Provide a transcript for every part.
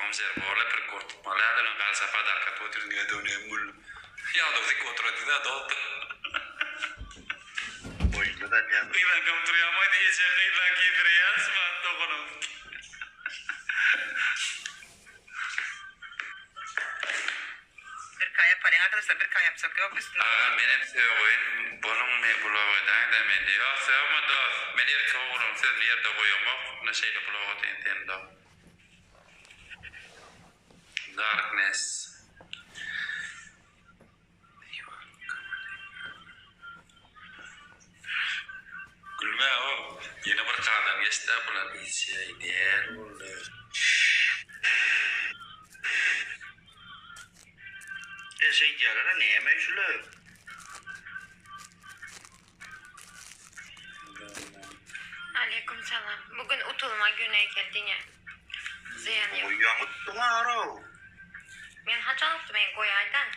komiser borla bir korkutmalı adamın kalsafa da katotun gedone mul. Ya da zik oturdu da dot. Oyunda da ya. Ben komtuya mı diye çekeyim lan ki riyas mı tokunum. Bir kaya paling arkadaşlar bir kaya yapacak yok üstüne. Benim oyun bunun me bloğundan da men diyor. Sevme da men yer çoğurum sen yerde koyuyorum. Ne şeyle bloğu tentendo. Darkness. Gülme o. Yine bir kadın geçti bulan şey diye. Şey diyorlar ne yemek şöyle. Aleyküm selam. Bugün utulma güne geldin ya. Ziyan yok. Uyanıttım ara. Ben haçan yaptım en koyaydan.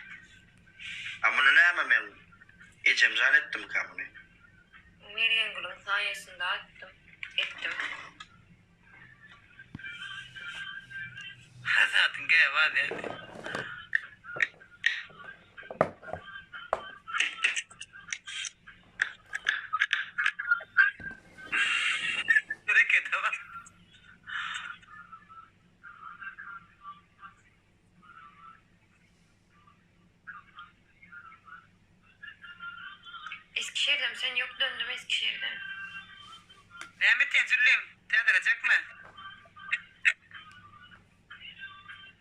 Ama ne ama ben içim zannettim kamını. Meryem Gül'ün sayesinde ettim. Zaten gaya var ya. Hareket var. Eskişehir'de sen yok döndüm Eskişehir'de. Mehmet Yenzülüm. Teadirecek mi?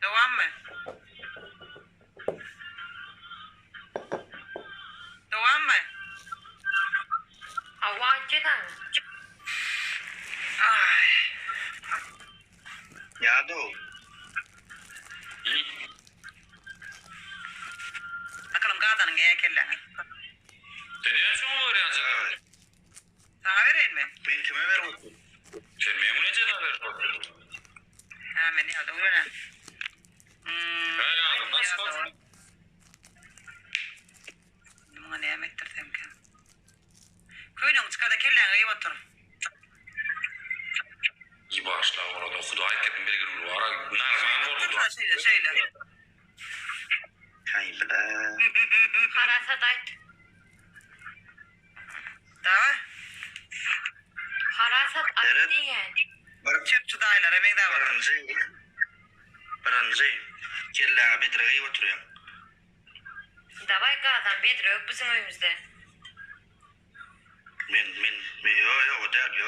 Devam mı? Devam mı? Havancıdan. Ay. Ya da o. Bakalım kadının gaya kellerini. Deniyor şu mu öğrenci? Sana vereyim mi? Ben kime veriyorum? Sen memnun cevap ver. Ha beni aldı öyle. Ya nasıl? Buna ne yemektirdim ki? Köyün çıkarda kellerini iyi otur. İyi başla orada okudu hareketin bir gün var. Narman oldu. Şeyle. Hay bile. Harasatayt. Daha? Harasat Evet. ayt diyen. Çöpçü dayılar emek daha var. Birinci. Kelle bitirgeyi oturuyorum. Davay gazan bedre yok bizim evimizde. Men yok o değil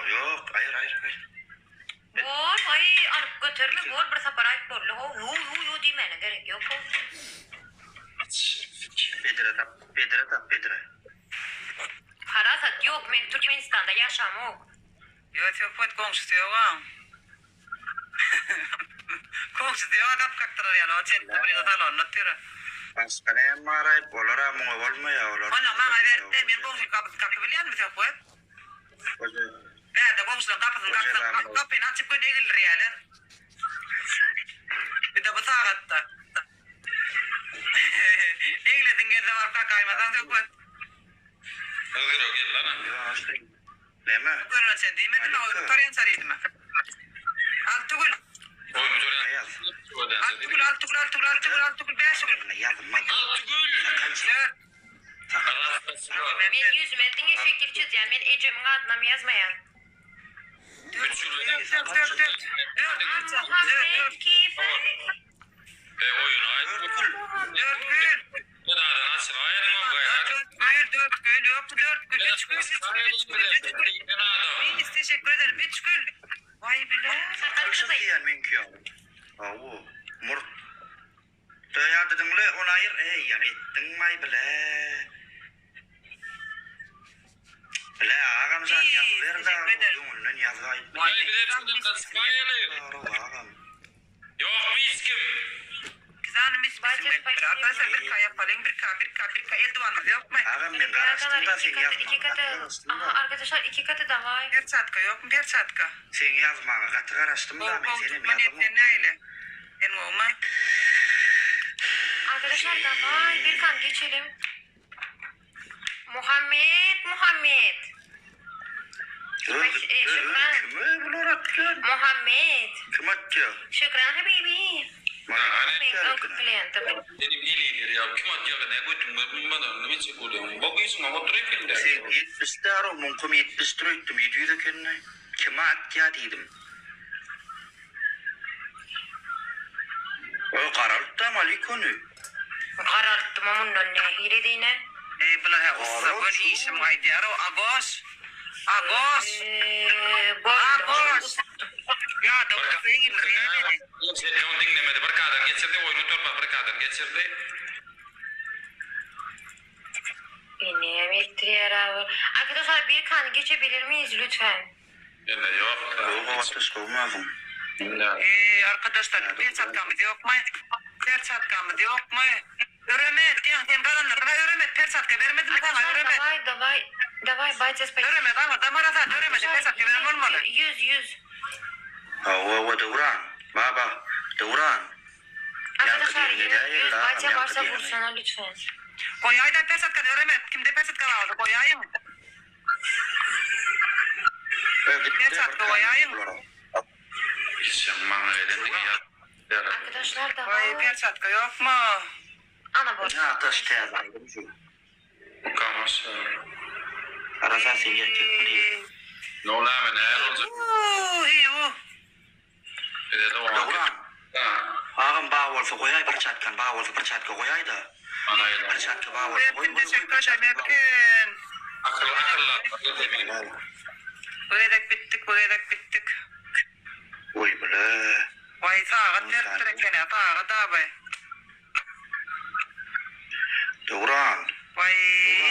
yok hayır. Bor ay alıp götürme bor bir sapar ayt borlu. Yo demene gerek yok. Bedire. Harasat yok men Türkmenistan'da yaşam yok. Yok yok pot komşusu yok ha. Komşusu yok kap kaktırar yani. O çetle bir de anlatıyor. Başka ne marayıp olara mı olmuyor olar. Ona bana verdi. Ben komşunun kapısını kapı biliyor musun pot? Verdi komşunun kapısını kapıyı açıp böyle eğilir yani. Bir de bu sağatta. İngiliz'in geride var kakaymadan da pot. Hazır o gel lan. Ne mi? Görünen şey değil mi? Değil mi? O Victoria'nın sarıydı mı? Altıgül. Oy müdür Hayal. Altıgül. Beş gül. Yazma. Dört. Men yüzüme dine şekil çiziyen men Ecem'in adını yazmayan. Muhammed Kife. Oyun ait. Dört gül. Bu da nasıl ayarın o gayet. Dört gül. Yok dört gül. Üç gül. İyi teşekkür ederim. Üç gül. Vay bile. Sakal kızay. Diyen mümkün. Avu. Murt. Döya dedim le ona ayır. Yani ettin may bile. Bile ağam sen yazıver da. Yumulun yazayım. Vay bilirsin kasmayalım. Yok mu iskim? Güzel mis bizim. Arkadaşlar bir kaya falan bir ka eldivanımız yok mu? Ağam ben karıştım da sen İki katı. yazma. Aha arkadaşlar iki katı da var. Bir saatka yok mu? Bir saatka. Sen yazma. Katı karıştım da ben senin Koltuk manetleri neyle? Benim olmay. Arkadaşlar da var. Bir kan geçelim. Muhammed. Kime bunlar atcan? Muhammed. Kim atcan? Şükran habibi. Benim klientim. Benim iyidir ya. Kim atıyor ne götüm bana ne hiç oluyor. Bak yüzüme oturuyor filmde. Sen 70 taro mumkum 70 troyttum. Yediydi kenne. Kim atcan dedim. O kararttı mali konu. Kararttım amundan ne hiredine. Bula ha usabun işim aydiyaro Agos. Agos. Agos. Ya da senin reyne. Sen dinlemedi. Bir kadar geçirdi. Oyunu torba bir kadar geçirdi. Beni emektir abi. Arkadaşlar bir kan geçebilir miyiz lütfen? Yine yok. O vakti olmazım. Arkadaşlar bir çatkamız yok mu? Bir çatkamız yok mu? Öremet ya sen kalanlarına öremet per çatka vermedim sana öremet. Давай, bayces pek. Öremet ama damarada öremet per çatka vermem olmalı. 100. O Devran. Baba. Devran. Arkadaşlar 100 bayce varsa vursana lütfen. Koyayı da per çatka öremet. Kimde per çatka aldı koyayı mı? Per çatka koyayı mı? İşim bana öyle ya. Arkadaşlar da Koy per çatka yok mu? Ana boş. Ne ateş teyzeydim şu. Kamas. Arasa sen gerçek diye. Ne ola hemen eğer olacak. İyi o. Bir de o Devran. Ağam bağ olsa koyay bir çatkan. Bağ olsa bir çatka koyay da. anayla. Bir çatka bağ olsa koy. Hepin teşekkür ederim Erkin. Akıllı. Bu yedek bittik. Oy bile. Vay sağa tertrekene sağa da be. Devran. Vay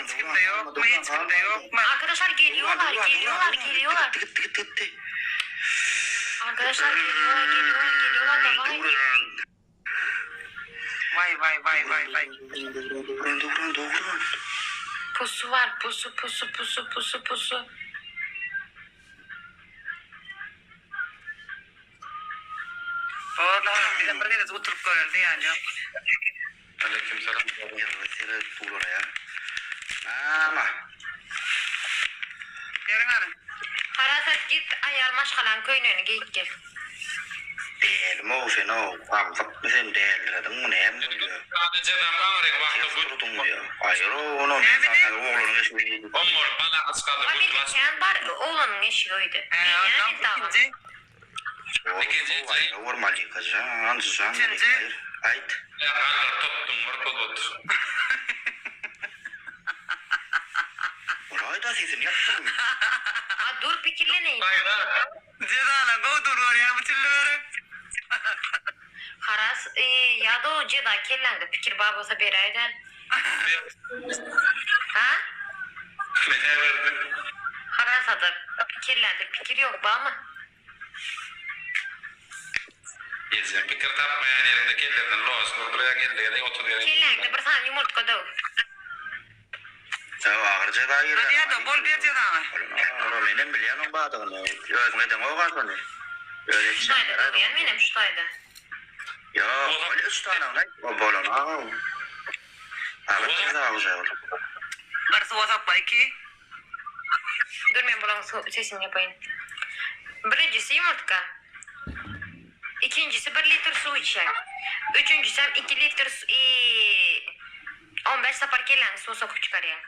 hiç kimde yok mu? Arkadaşlar geliyorlar. Tık. Arkadaşlar geliyorlar da vay. Vay. Devran. Pusu var. Pusu. Orada bizim bir kez oturup görüldü yani. Aleyküm selam. Yarısıyla pul oraya. Ama. Gelin hanım. Harasat git ayar maşkalan köyünü geyik gel. Değil mi o fena? Amfak bizim değerlerim bu ne mi diyor? Sadece ben ağrık vakti bu. Kurdum diyor. Hayır onun oğlunun eşi. Omur bana askadı bu. Amerikan var oğlanın eşiğiydi. Yani daha. İkinci. Ormalı kız. Ansızan. Hayır. Ait. Ağrı tuttum vurtulur. Orayı da sizin yaptım. Dur fikirleneyin. Hayır ha. Cedana godur oraya bu çillere. Haras ya da o ceda kellendi fikir babası berayden. Ha? Ne verdin? Haras adı kellendi fikir yok ba mı? Gezeceğim. Fikir tapmayan yerinde kellerden loğuz. Buraya geldi ya da oturuyor. Kellendi bir tane yumurtka da. Ya ağırca da ayır. Hadi ya da bol bir cedana. Oğlum benim biliyorum bağdığını. Özmeden o var bana. Öyle Şutaydı doğruyan benim şutaydı. Ya öyle üstana ne? O bolon ağam. Ağırca da ağırca. Narsı WhatsApp var ki. Dur ben buranın sesini yapayım. Birincisi yumurtka. İkincisi 1 litre su içer. Üçüncüsü 2 litre 15 sapar kellen su sokup çıkarıyor.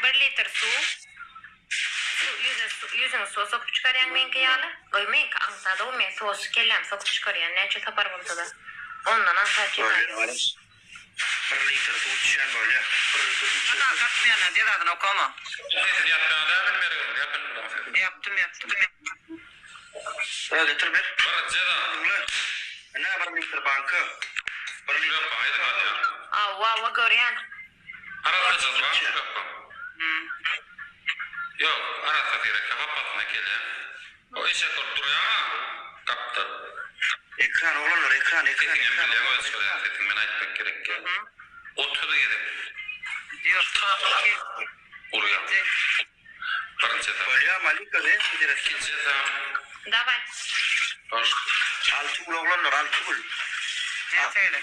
1 litre su. Yüzün su sokup çıkarıyor menki yağlı. Koy menki antada o men su kellen sokup çıkarıyor. Neçe sapar burada da. Ondan antar çıkarıyor. 1 litre su içen böyle. Ana katmayan cedanın okuma. Neyse yaptığını da ben veriyorum. Yapın. Yaptım. Ya getir bir. Var ceda. Ne 1 litre bankı. 1 litre Yok haydi hadi ya. Ava görüyen. Aratacağız var mı? Yok arata gerek. Kapatma kele. O işe kurduruyor ama kaptan. ekran olur ekran. Setin biliyorum öyle söylüyor. Setin ben açmak gerek ya. Otudu gidip. Diyor. Uruyor. Birinci de. Böyle malika ne? İkinci de. Davay. Hoş. Altı ul oğlanlar altı ul. Ne söyle?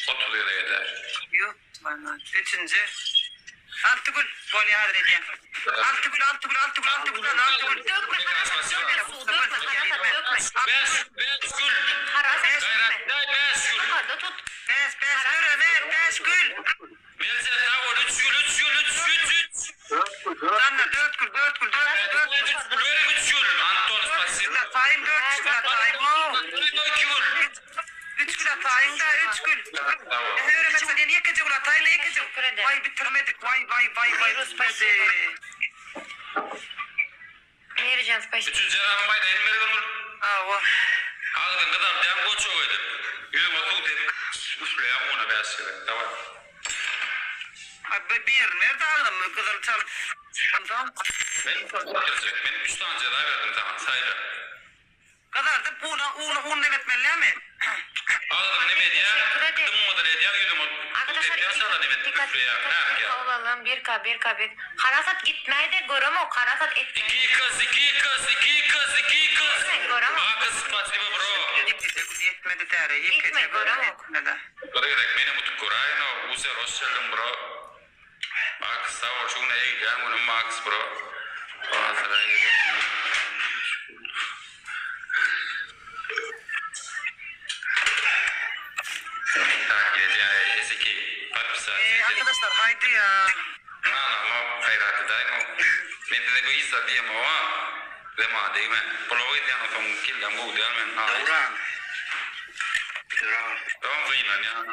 Oturuyor da gider. Yok bana. Üçüncü. Altı gül. Bol yadır ediyen. Altı gül. Dökme Karasat dökme. Su dökme Karasat dökme. Beş gül. Karasat dökme. Gayret beş gül. Yukarıda tut. Beş öremet. Beş gül. Melze tavır üç gül. Canla dört gül. Böyle üç gül. Anton spasibo. Gül atayım 4 gül atayım. Oo. İki gül. 3 gül atayım da 3 gül. Öremet sen yekece gül atayla yekece. Teşekkür ederim. Vay bitirmedik. Vay. Buyurun, spasibo. Bitmedi. Vereceğim spasibo. Üçüncü yaran bayda elmeri gül. Ava. Ağzın kadar diyen koçu koydum. Yürüm otuk deyip üfleyen ona beş gül. Tamam. Abi bir nerede aldım? Kızıl çal. Tamam. Benim 3 tane ceza verdim sana sayla. Kadar da un demetmeli mi? Ağzım ne medya? Teşekkür ederim. Dım mıdır edya yürüm Arkadaşlar dikkat olalım. Bir K. Karasat gitmeyi de görüm o. Karasat etmeyi. İki kız. Görüm o. Akız spasibo bro. Yetmedi teri. Gitme, görem o. Korrekt, meni mutu kurayno, user oşçalım bro. Max savur şuna eğlen bunu Max bro. Bazıları yedim. Takip edeceğim eski patpisa. Arkadaşlar haydi ya. Ama hayratı daimo. Men de goisa diye mo wa. Lema de men. Polo ide ano tom killam bu diye men. Davran. Tamam gıyman ya.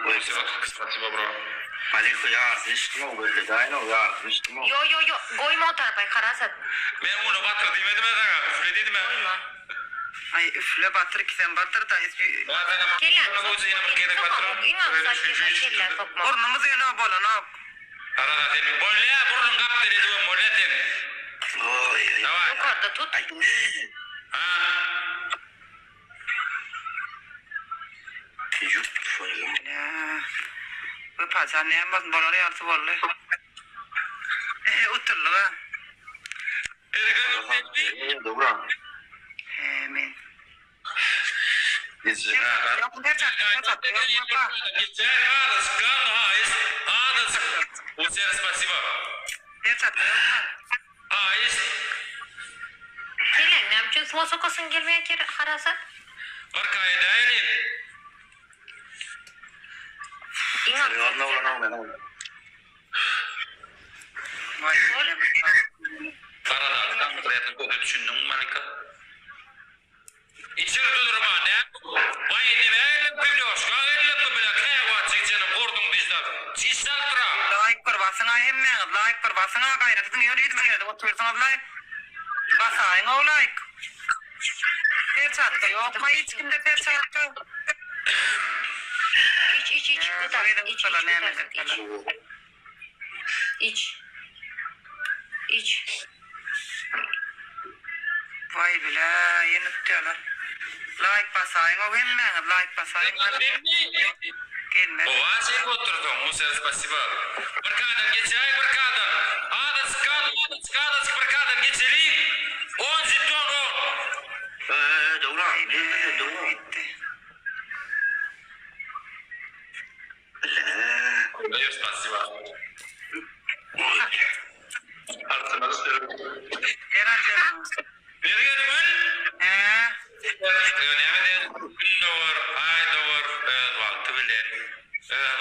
Spasibo bro. Malik ya nicht mo böyle dayno ya nicht mo. Yo. Koyma o tarafa Karasat. Ben bunu batır demedim ben sana. Üfledim ben. Koyma. Ay üfle batır ki sen batır da. Kellen sokma. İnan saçma kellen sokma. Burnumuz yana bolan ok. Arada demin bolle burnun kaptı dedi o molletin. Oy. Tamam. Yukarıda tut. Ay ne? Ha. Yup böyle. Ya. Bu paçan ne yapmaz boları yarısı bolle. Uturlu ha. Davran. Emin. Biz Kellen ne yapıyorsun? Sıva sokasın gelmeye Karasat. İnan. Vay böyle mi? İçeri durma ne? Vay ne böyle biliyorsun? Elin mi bile kayva çekeceğini vurdum bizden. Çiğseltra. Like per basına hemme, like per basına gayret. Yürü yürü geldi. Otursan like. Basayın o like. Perçatta yok mu hiç kimde perçatta? İç. Gıda. İç. Vay bile yeni tutuyorlar. Like basayın o hemme, like basayın. Gelme. Ova şey oturdum. Musa spasibo. Berkadan geçay berkadan. Adas berkadan geçelim. 10 jeton 10. Davran. Bitti. Hayır spasibo. Artık Eren canım. nereye dön? Önemli gündoğur, aydoğur, vakti bilen,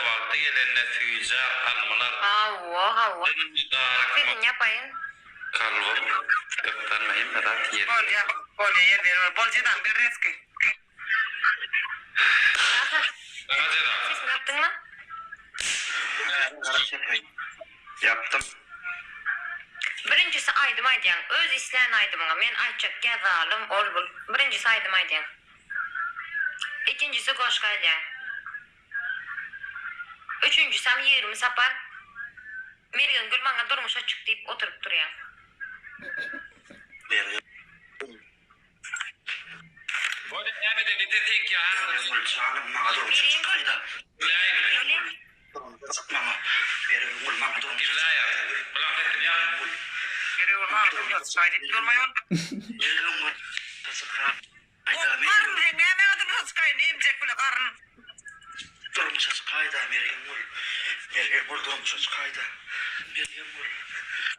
vakti gelene tüyücer almalar. Hava. Dündarak Senin yapayın. kalbim, kaptanmayın merak yerim. Bol ya, bol yer ver. Bolcudan bir riski. Gazeta. Siz ne yaptın mı? Yaptım. Birincisi aydım aydiyan. Öz isleyen aydım ona. Men ayçak gezalım ol bul. Birincisi aydım aydiyan. İkincisi koşka aydiyan. Üçüncüsü hem 20 sapar. Mergen gül bana durmuşa çık deyip oturup duruyor. Bu da ne de dedik ya. Canım mağdur çıkaydı. Gelin. Mama. Bir mağdur. İllaya. Bulan dedim ya. Geri olma, biraz saydık durmayın. Yerim Karın ne adım hıskay ne imcek bile karın. durmuş çıkaydı Meryem Gül. Meryem Gül durmuş çıkaydı.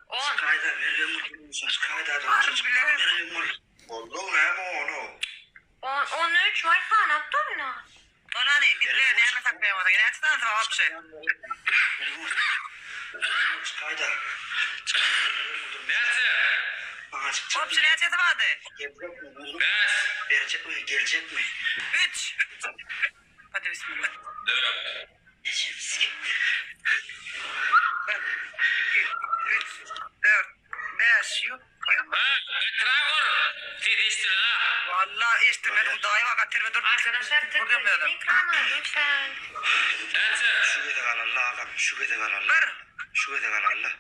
10. Kayda vergen kayda Varmış bile. vergen Oğlum ne bu onu? 13 vay kanat duruna. Ona ne? Birileri neyme saklayamadı. Yine açıdan sonra hapşı. Kayda. Nerede? Bana çıkacak. Hapşı ne açısı vardı? Beş. Verecek mi? Gelecek mi? 3. Hadi bismillah. Dört. 2, 3, 4, 5 yok. Ha, Trevor. Fidiştirin ha. Vallahi istemedim. Dahi vakattir ve dur. Arkadaşlar tıklayın ekrana lütfen. Nerede? Şu gede kal Allah ağam. Şu gede kal Allah. Ver. Şu gede kal Allah.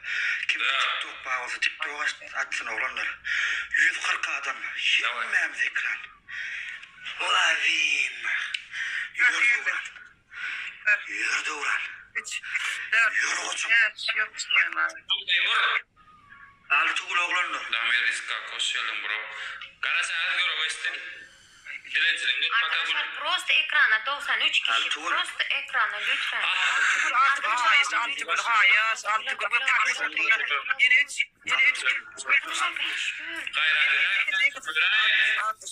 Kim TikTok bağlısı TikTok atsın oğlanlar. 140 adam. Yemem ekran. Ulavim. Yürü ulan. Yürü ulan. 3, 4, Yürü koçum. 5 yok. Vur. Altı kul oğlanlar. Damer iska koşuyalım bro. Karasa hazır olasın. Dilencilerin git bakalım. Arkadaşlar prost ekrana 93 kişi. Altı vur. Prost ekrana lütfen. Altı gol hayır. Altı gol hayır. Altı gol takip. Yine 3. Yine 3. Arkadaşlar 5 gül. Gayret. Altı.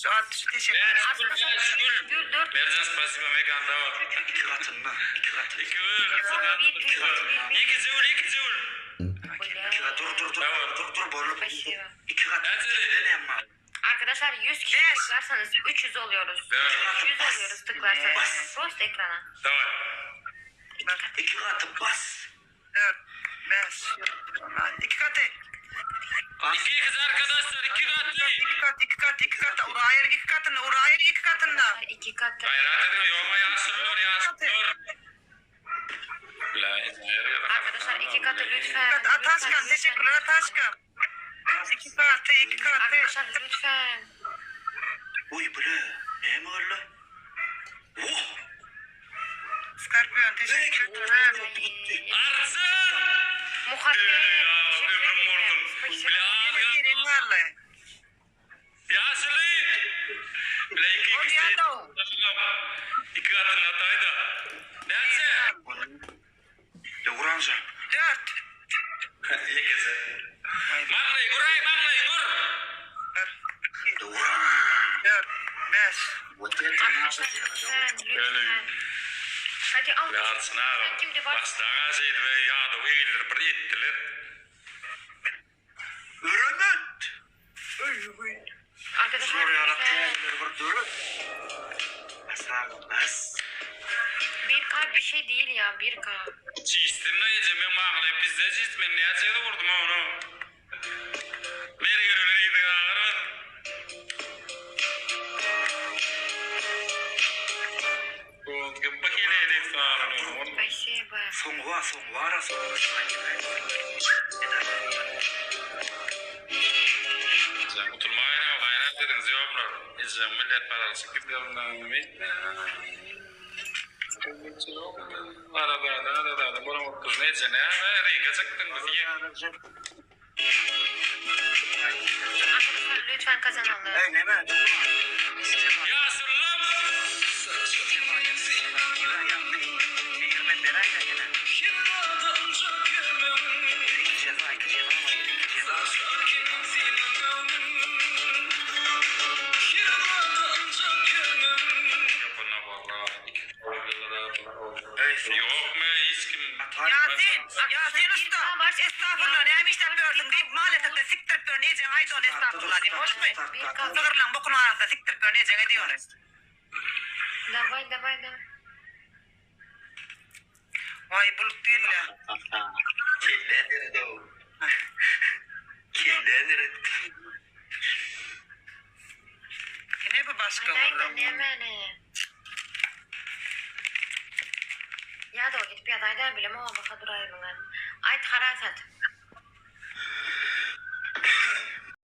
Teşekkür ederim. Arkadaşlar 3 gül 4 Mercan spasiba mekan dava. İki katın lan. İki katın. İki ül. İki zul, iki zul. İki kat. Dur. Borlu. Спасибо. İki kat. Ne yapma? Arkadaşlar 100 kişi Beş. tıklarsanız 300 oluyoruz. Evet. 300 oluyoruz tıklarsanız. Prost ekrana. Tamam. İki katı bas. 4, 5 yok. 2 katı. İki kız arkadaşlar, iki katlı. İki kat. Urayır 2 katında. Urayır 2 katında. 2 katı. Gayret edin, yolma yansılıyor. Arkadaşlar 2 katı lütfen. Ataşkan teşekkürler Ataşkan. 2 katı. Arkadaşlar lütfen. Uy bile. Ne mi var lan? Oh. Skorpion teşekkürler. Arsın! Muhabbe. Ömrüm vurdum. Yine bir yerin var lan. Yaşlı! Bile iki O kişi. diğer o. İki katın hataydı. Nerede? Ya Kur'an'cığım. 4. İyi kızı. Manglayı, vur! Ya Kur'an. 4, 5. Arkadaşlar lütfen. Hadi al. Ve arsın ağam. Şimdi bak. Bastağa şeydi ve yağdı, uygular, bir yettiler. Öğrenmet. Arkadaşlar Oraya lütfen. alakaylar var diyorum. Bas. 1K bir şey değil ya 1K. Çiğistin ne yiyeceğim, manglayı pizza çiğistim, ben ne yiyeceğim de vurdum onu. Beri görünen iyiydi, ağırmadın. Bak ileri sağlam. Спасибо. Son var. Sen oturmayın ama gayret ediniz yavrular. İzlem millet parası gidiyorlar. Arada. Bana mutlu neyse ne? Riga çıktın kız ye. Arkadaşlar lütfen kazanalım. Ne mi? Ya sırlam! Yapana valla. Yok mu hiç kim? Yasin usta. Estağfurullah neymiş yapıyorsun deyip maalesef de siktir yapıyor. Neyeceksin haydi onu estağfurullah diyeyim. Hoş mu? Sığırlan bokunu arasında siktir yapıyor. Neyeceksin ediyorsun. Давай. Vay bulut değil ya. Kirlenir o. Kirlenir. Yine bir başka Дай vururum. мне мене. Ya da git bir adayda bile mi olmasa durayım ben. Ay tarafet.